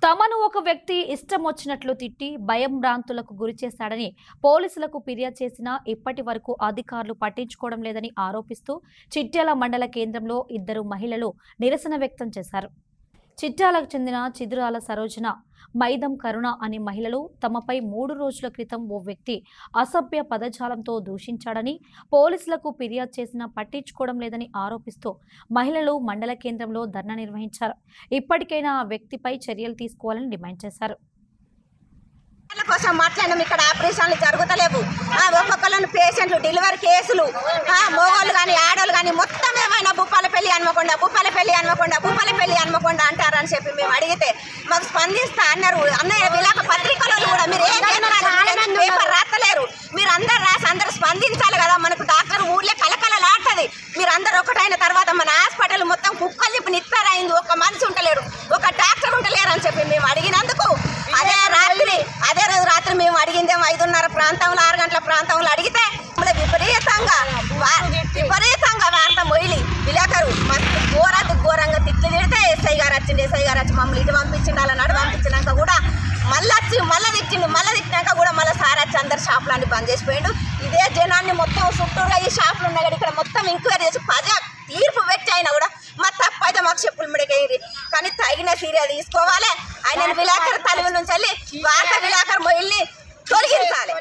తమను ఒక వ్యక్తి ఇష్టం వచ్చినట్లు తిట్టి భయం భ్రాంతులకు గురి చేశాడని పోలీసులకు ఫిర్యాదు చేసినా ఇప్పటి వరకు అధికారులు పట్టించుకోవడం లేదని ఆరోపిస్తూ చిట్యాల మండల కేంద్రంలో ఇద్దరు మహిళలు నిరసన వ్యక్తం చేశారు. చిట్యాలకు చెందిన చిదురాల సరోజన, మైదం కరుణ అనే మహిళలు తమపై 3 రోజుల క్రితం ఓ వ్యక్తి అసభ్య పదజాలంతో దూషించాడని పోలీసులకు ఫిర్యాదు చేసినా పట్టించుకోవడం లేదని ఆరోపిస్తూ మహిళలు మండల కేంద్రంలో ధర్నా నిర్వహించారు. ఇప్పటికైనా ఆ వ్యక్తిపై చర్యలు తీసుకోవాలని డిమాండ్ చేశారు. కోసం మాట్లాడడం ఇక్కడ ఆపరేషన్లు జరుగుతలేవు. ఒక్కొక్కరు పేషెంట్లు డెలివరీ కేసులు మోగోళ్ళు కానీ ఆడోళ్ళు కానీ మొత్తం ఏమైనా భూపాలపల్లి హన్మకొండ అంటారని చెప్పి మేము అడిగితే మాకు స్పందిస్తా అన్నారు. అన్నయ్య విలాక పత్రికలో కూడా మీరు పేపర్ రాస్తలేరు, మీరు అందరు రాసి అందరూ స్పందించాలి కదా. మనకు డాక్టర్ ఊర్లే కలకలలాడుతుంది. మీరు అందరు ఒకటైన తర్వాత మన హాస్పిటల్ మొత్తం కుక్కలు చెప్పి నిత్తారైంది. ఒక మనిషి ఉంటలేడు, ఒక డాక్టర్ ఉంటలేరు అని చెప్పి మేము అడిగినందుకు అదే రోజు రాత్రి మేము అడిగిందేమో 5:30 ప్రాంతంలో 6 గంటల ప్రాంతంలో అడిగితే విపరీతంగా వార్త మొయిలి విలేకరు ఘోరంగా తిట్లు తిడితే ఎస్ఐ గారు వచ్చి మమ్మల్ని ఇటు పంపించిండు, అలా నడు పంపించినాక కూడా మళ్ళీ తిట్టినాక కూడా మళ్ళీ సార్ వచ్చి అందరు షాపులన్నీ బంద్ చేసిపోయిండు. ఇదే జనాన్ని మొత్తం చుట్టూరుగా ఈ షాపులు ఉన్నాయి కదా, ఇక్కడ మొత్తం ఎంక్వైరీ చేసి తీర్పు పెట్టి అయినా కూడా మా తప్పు అయితే మాకు చెప్పులు మిడకేరి కానీ తగిన చర్య తీసుకోవాలి. ఆయన విలేకరు తల్లి నుంచి వెళ్ళి వార్త విలేకరు మొయిల్ని తొలగించాలి.